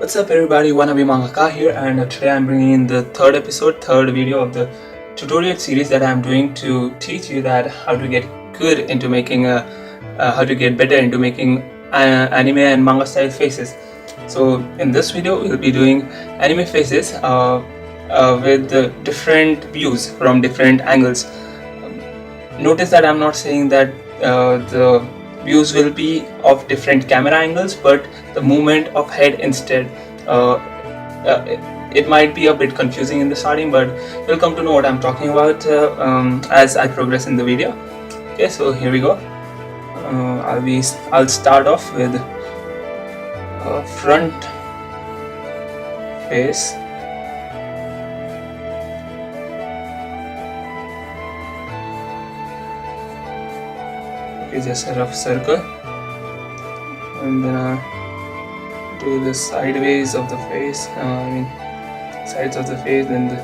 What's up everybody, Wannabe Manga here, and today I'm bringing in the third video of the tutorial series that I'm doing to teach you that how to get good into making how to get better into making anime and manga style faces. So in this video we'll be doing anime faces with different views from different angles. Notice that I'm not saying that the views will be of different camera angles, but the movement of head instead. It might be a bit confusing in the starting, but you'll come to know what I'm talking about as I progress in the video. Okay, so here we go. I'll start off with front face. Okay, just a rough circle, and then do the sideways of the face. Sides of the face, then the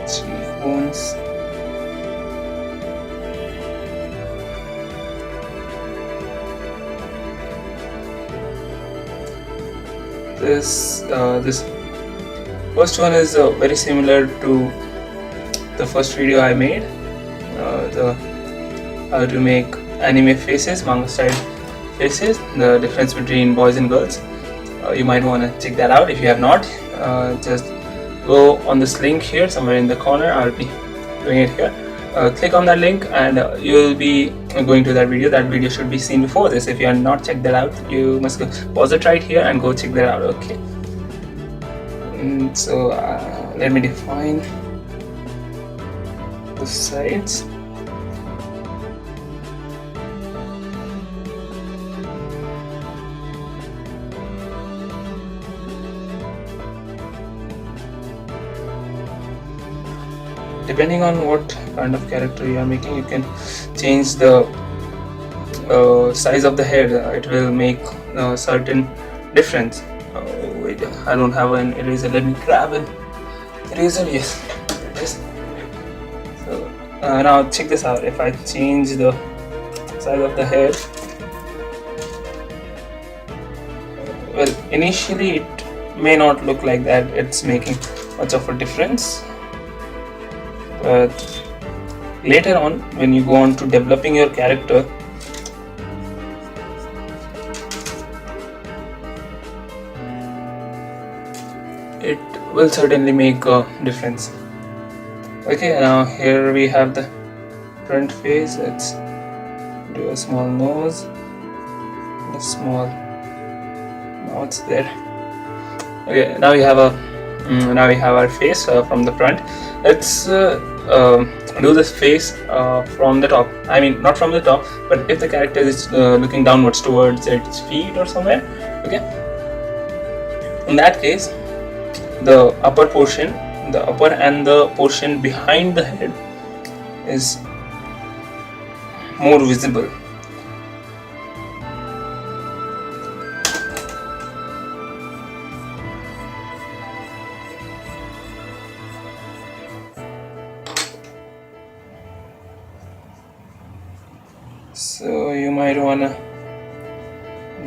cheekbones. This first one is very similar to the first video I made, the how to make anime faces, manga style faces, the difference between boys and girls. You might want to check that out if you have not. Just go on this link here somewhere in the corner. I'll be doing it here. Click on that link and you'll be going to that video. That video should be seen before this. If you have not checked that out, you must go pause it right here and go check that out. Okay. So let me define the sides. Depending on what kind of character you are making, you can change the size of the head. It will make a certain difference. Wait, I don't have an eraser. Let me grab an eraser. Yes, there it is. So now check this out. If I change the size of the head, well, initially it may not look like that. It's making much of a difference. But later on, when you go on to developing your character, it will certainly make a difference. Okay, now here we have the front face. Let's do a small nose and a small mouth there. Okay, now we have our face from the front. Let's do this face from the top. I mean, not from the top, but if the character is looking downwards towards its feet or somewhere. Okay, in that case, the upper and the portion behind the head is more visible. So you might wanna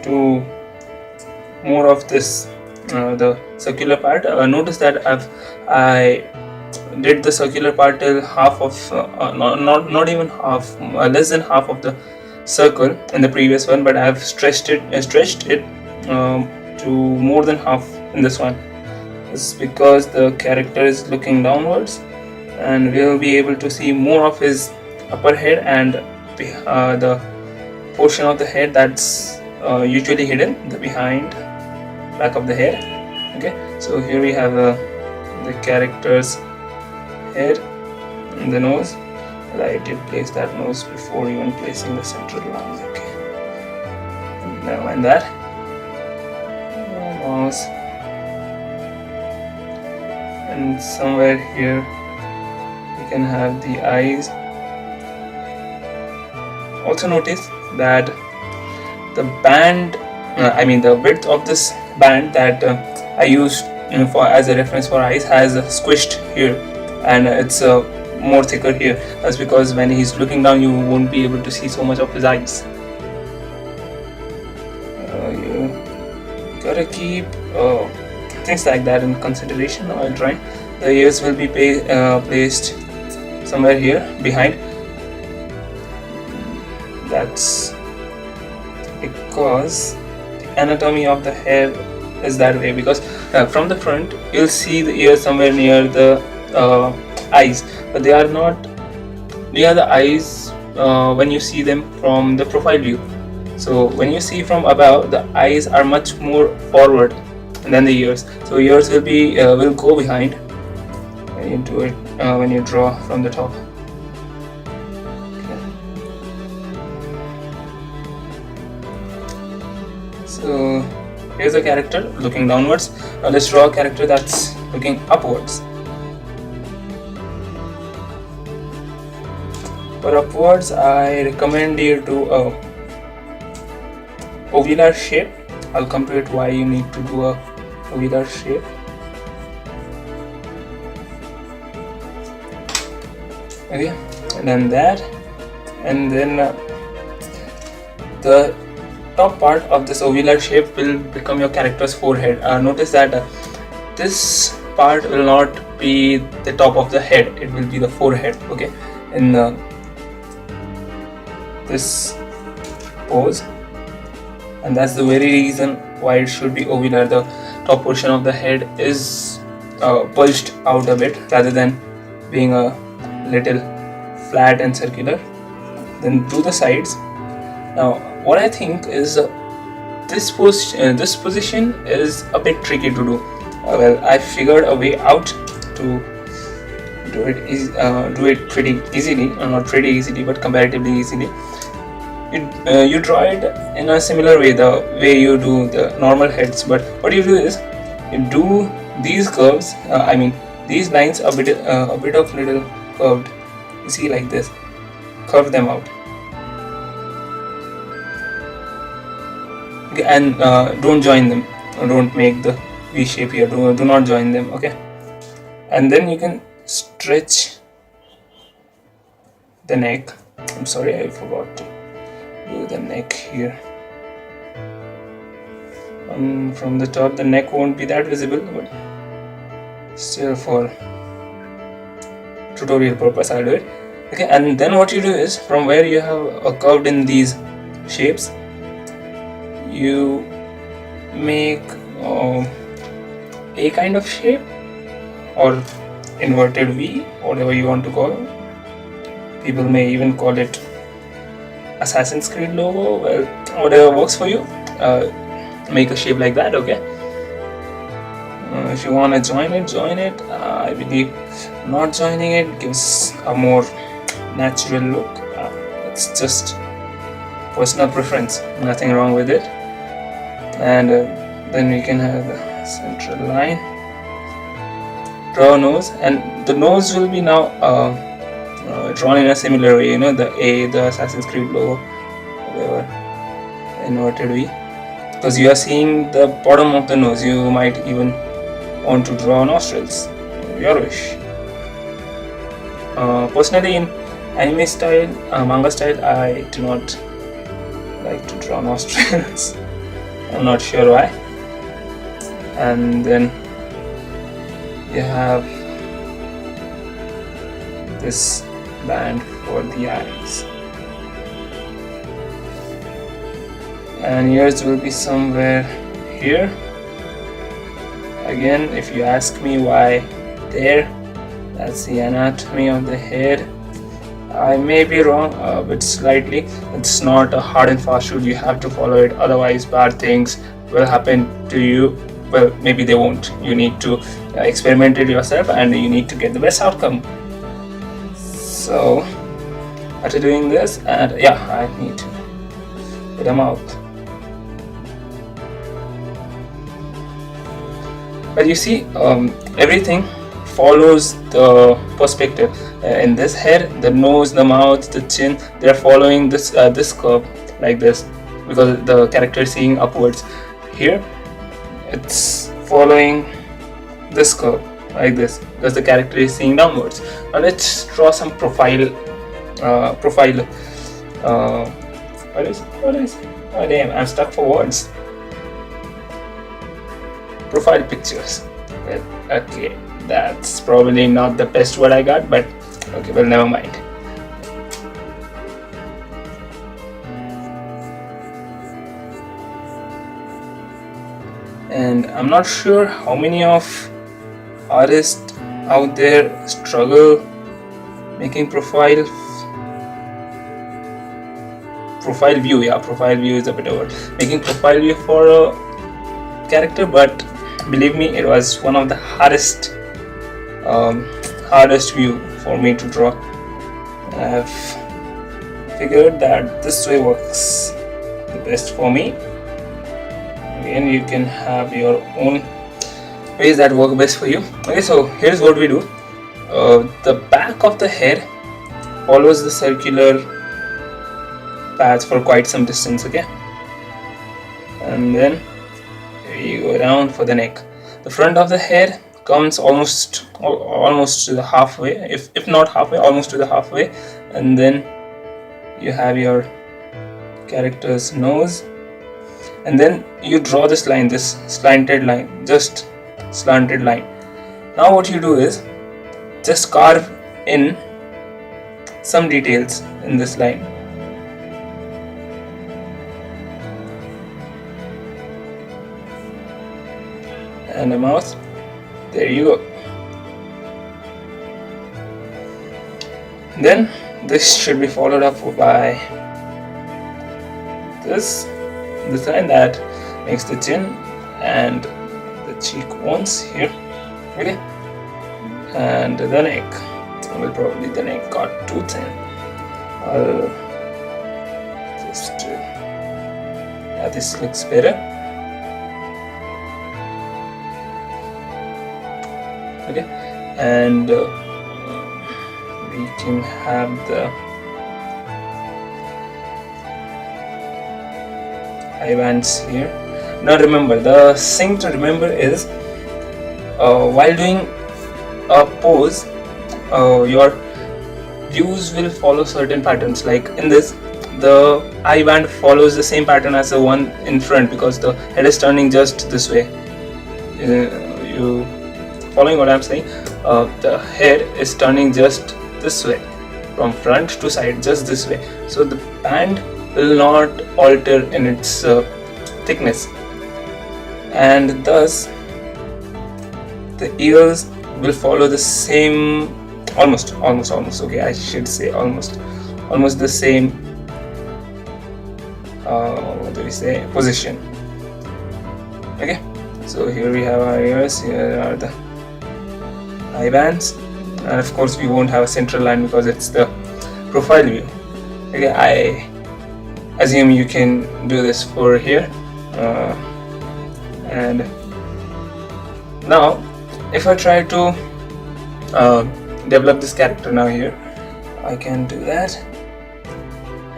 do more of this, the circular part. Notice that I did the circular part till half of, not even half, less than half of the circle in the previous one, but I've stretched it to more than half in this one. This is because the character is looking downwards, and we'll be able to see more of his upper head and the portion of the head that's usually hidden, the back of the head. Okay, so here we have the character's head and the nose. I did place that nose before even placing the central line. Okay, never mind that. Mouse, and somewhere here you can have the eyes. Also notice that the band, the width of this band that I used as a reference for eyes has squished here, and it's more thicker here. That's because when he's looking down, you won't be able to see so much of his eyes. You gotta keep things like that in consideration while drawing. The ears will be placed somewhere here behind. That's because the anatomy of the hair is that way, because from the front you'll see the ears somewhere near the eyes, but they are not near the eyes when you see them from the profile view. So when you see from above, the eyes are much more forward than the ears. So ears will go behind when you do it when you draw from the top. So here's a character looking downwards. Now let's draw a character that's looking upwards. For upwards, I recommend you to ovular shape. I'll come to it why you need to do a ovular shape. Okay, and then that, and then the top part of this ovular shape will become your character's forehead. Notice that this part will not be the top of the head; it will be the forehead. Okay, in this pose, and that's the very reason why it should be ovular. The top portion of the head is bulged out a bit rather than being a little flat and circular. Then do the sides. Now what I think is this position is a bit tricky to do. Well, I figured a way out to do it pretty easily, not pretty easily but comparatively easily. You draw it in a similar way, the way you do the normal heads, but what you do is you do these curves, these lines a bit of little curved. You see, like this, curve them out. Okay, and don't join them, don't make the V shape here, do not join them. Okay, and then you can stretch the neck. I'm sorry, I forgot to do the neck here. From the top, the neck won't be that visible, but still for tutorial purpose I'll do it. Okay, and then what you do is, from where you have curved in these shapes, you make a kind of shape, or inverted V, whatever you want to call it. People may even call it Assassin's Creed logo. Well, whatever works for you, make a shape like that. Okay, if you want to join it. I believe not joining it gives a more natural look. It's just personal preference, nothing wrong with it. And then we can have the central line, draw a nose, and the nose will be now drawn in a similar way, the Assassin's Creed logo, whatever, inverted V, because you are seeing the bottom of the nose. You might even want to draw nostrils, your wish. Personally, in anime style, manga style, I do not like to draw nostrils. I'm not sure why. And then you have this band for the eyes, and yours will be somewhere here. Again, if you ask me why there, that's the anatomy of the head. I may be wrong, but slightly. It's not a hard and fast rule, you have to follow it, otherwise bad things will happen to you. Well, maybe they won't. You need to experiment it yourself, and you need to get the best outcome. So after doing this, and I need to put a mouth. But you see, everything follows the perspective. In this head, the nose, the mouth, the chin, they are following this curve like this, because the character is seeing upwards. Here, it's following this curve like this, because the character is seeing downwards. Now let's draw some profile. What is? Oh damn! I'm stuck for words. profile pictures. Well, okay, that's probably not the best word I got, but okay, well, never mind. And I'm not sure how many of artists out there struggle making profile view is a better word, making profile view for a character, but believe me, it was one of the hardest view for me to draw. I've figured that this way works the best for me. Again, you can have your own ways that work best for you. Okay, so here's what we do. The back of the hair follows the circular paths for quite some distance, okay, and then you go down for the neck. The front of the hair comes almost to the halfway, if not halfway, almost to the halfway, and then you have your character's nose, and then you draw this line, this slanted line, just slanted line. Now what you do is just carve in some details in this line. And a mouth, there you go. Then this should be followed up by this line that makes the chin and the cheekbones here, okay, and the neck. Well, probably the neck got too thin. I'll just yeah, this looks better. Okay, and we can have the eye bands here. Now remember, the thing to remember is while doing a pose, your views will follow certain patterns. Like in this, the eye band follows the same pattern as the one in front because the head is turning just this way. You following what I'm saying? The head is turning just this way, from front to side, just this way. So the band will not alter in its thickness, and thus the ears will follow the same, almost. Okay, I should say almost the same. What do we say? Position. Okay. So here we have our ears. Here are the eye bands, and of course we won't have a central line because it's the profile view. Okay, I assume you can do this for here, and now if I try to develop this character now here, I can do that,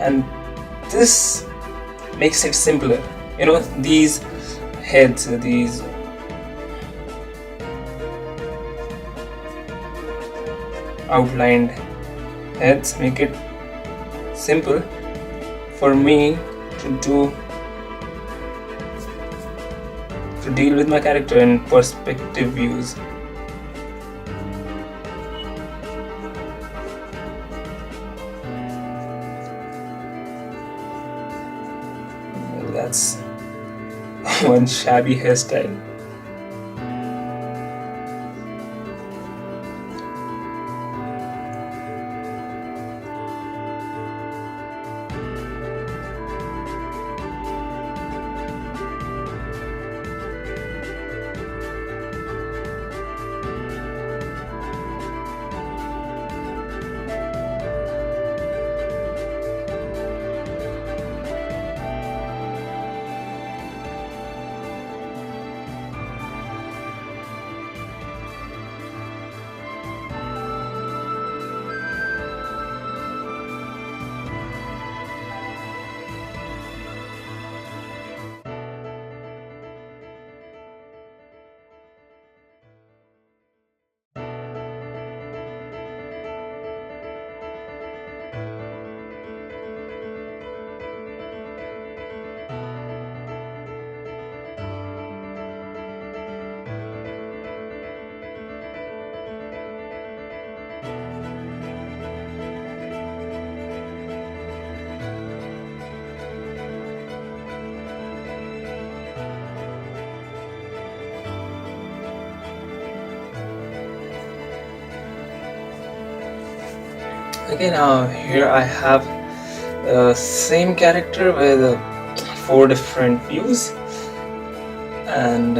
and this makes it simpler. You know, these heads, these outlined heads make it simple for me to deal with my character in perspective views. Well, that's one shabby hairstyle. Okay, now here I have the same character with 4 different views, and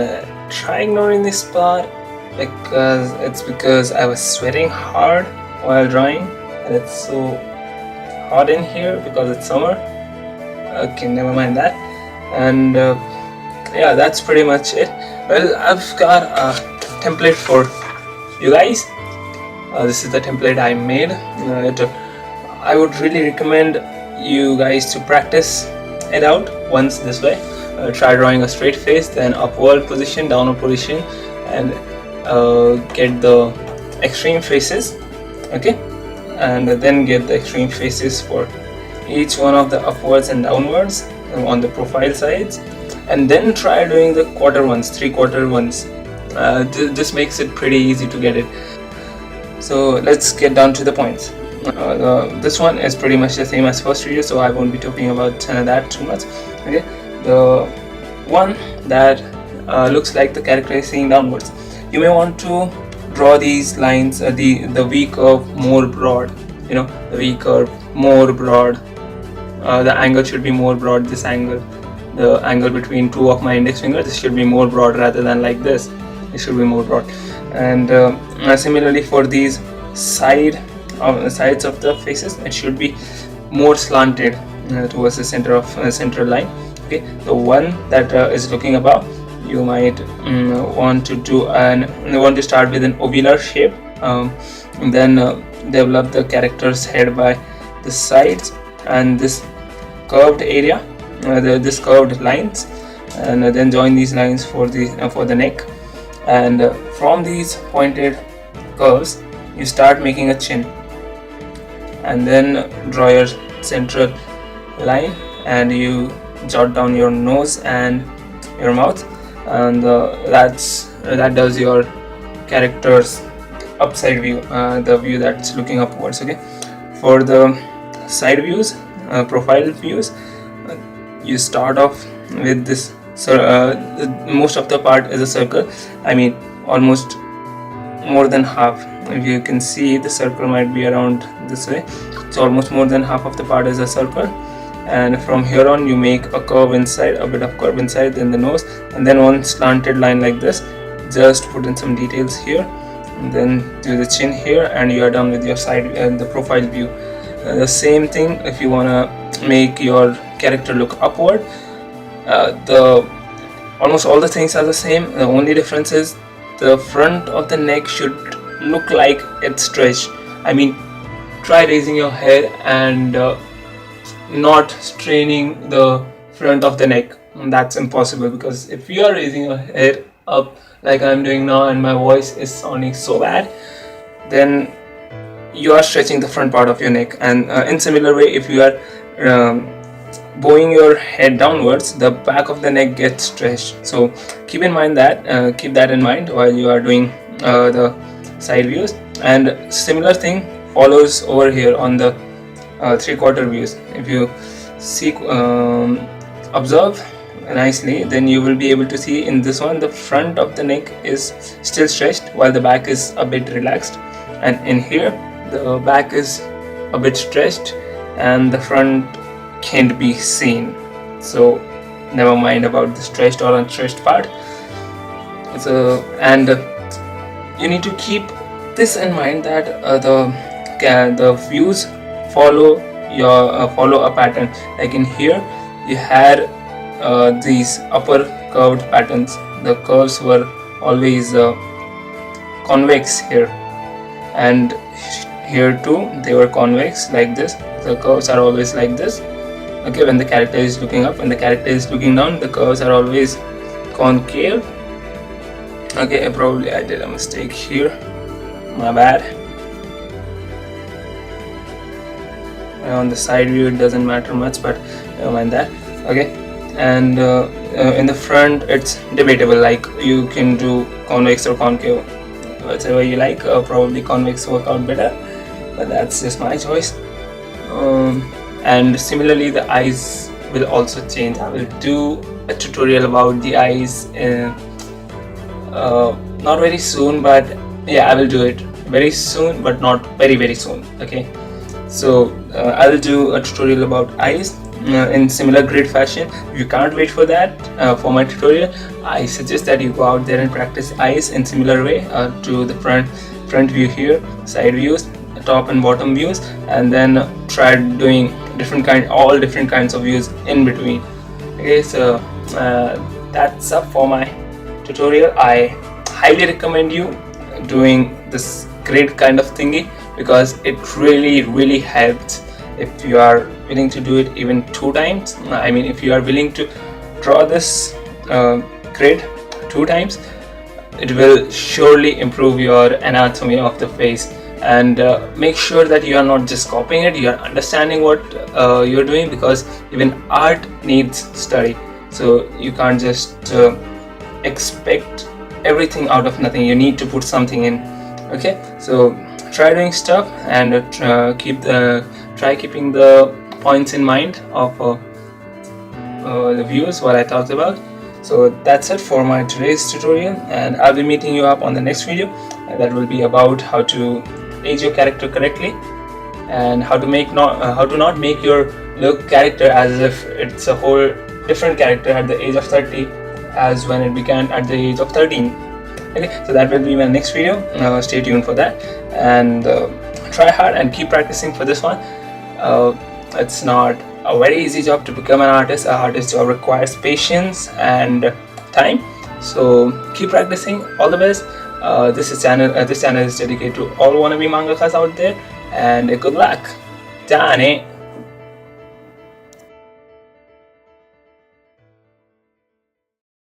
try ignoring this part because I was sweating hard while drawing, and it's so hot in here because it's summer. Okay, never mind that. And yeah, that's pretty much it. Well, I've got a template for you guys. This is the template I made. I would really recommend you guys to practice it out once this way. Try drawing a straight face, then upward position, downward position, and get the extreme faces. Okay, and then get the extreme faces for each one of the upwards and downwards on the profile sides, and then try doing the quarter ones, 3/4 ones. This makes it pretty easy to get it. So let's get down to the points. This one is pretty much the same as first video, so I won't be talking about that too much. Okay, the one that looks like the character is seeing downwards, you may want to draw these lines, the V curve more broad. You know, the V curve more broad. The angle should be more broad. This angle, the angle between 2 of my index fingers, this should be more broad rather than like this. It should be more broad. And similarly for these sides of the faces, it should be more slanted towards the central line. Okay, the one that is looking above, you might want to start with an ovular shape, and then develop the character's head by the sides and this curved area, this curved lines, and then join these lines for the neck. And from these pointed curves, you start making a chin, and then draw your central line, and you jot down your nose and your mouth, and that does your character's upside view, the view that's looking upwards. Okay, for the side views, profile views, you start off with this. So most of the part is a circle. I mean, almost more than half. If you can see, the circle might be around this way. So almost more than half of the part is a circle. And from here on, you make a curve inside, a bit of curve inside, then the nose, and then one slanted line like this. Just put in some details here, and then do the chin here, and you are done with your side and the profile view. The same thing if you wanna make your character look upward. Almost all the things are the same. The only difference is the front of the neck should look like it's stretched. I mean, try raising your head and not straining the front of the neck. That's impossible, because if you are raising your head up like I'm doing now and my voice is sounding so bad, then you are stretching the front part of your neck. And in similar way, if you are bowing your head downwards, the back of the neck gets stretched. So keep that in mind while you are doing the side views. And similar thing follows over here on the 3/4 views. If you see, observe nicely, then you will be able to see in this one the front of the neck is still stretched while the back is a bit relaxed, and in here the back is a bit stretched and the front can't be seen. So never mind about the stretched or unstretched part. So, and you need to keep this in mind that the views follow a pattern. Like in here, you had these upper curved patterns. The curves were always convex here, and here too they were convex like this. The curves are always like this. Okay, when the character is looking up, when the character is looking down, the curves are always concave. Okay, probably I did a mistake here, my bad. On the side view it doesn't matter much, but never mind that. Okay, and in the front it's debatable, like you can do convex or concave, whatever you like. Probably convex work out better, but that's just my choice. And similarly the eyes will also change. I will do a tutorial about the eyes not very soon, but yeah, I will do it very soon, but not very soon. Okay, So I'll do a tutorial about eyes in similar great fashion. If you can't wait for that, for my tutorial, I suggest that you go out there and practice eyes in similar way to the front view here, side views, top and bottom views, and then try doing all different kinds of views in between. Okay, so that's up for my tutorial. I highly recommend you doing this great kind of thingy, because it really helps. If you are willing to do it even 2 times, I mean, if you are willing to draw this grid 2 times, it will surely improve your anatomy of the face. And make sure that you are not just copying it, you are understanding what you're doing, because even art needs study. So you can't just expect everything out of nothing. You need to put something in. Okay, so try doing stuff, and try keeping the points in mind of the views what I talked about. So that's it for my today's tutorial, and I'll be meeting you up on the next video, and that will be about how to age your character correctly, and how to not make your look character as if it's a whole different character at the age of 30 as when it began at the age of 13. Okay, so that will be my next video. Stay tuned for that, and try hard and keep practicing for this one. It's not a very easy job to become an artist. An artist job requires patience and time. So keep practicing. All the best. This channel is dedicated to all wannabe mangakas out there, and good luck. Dane.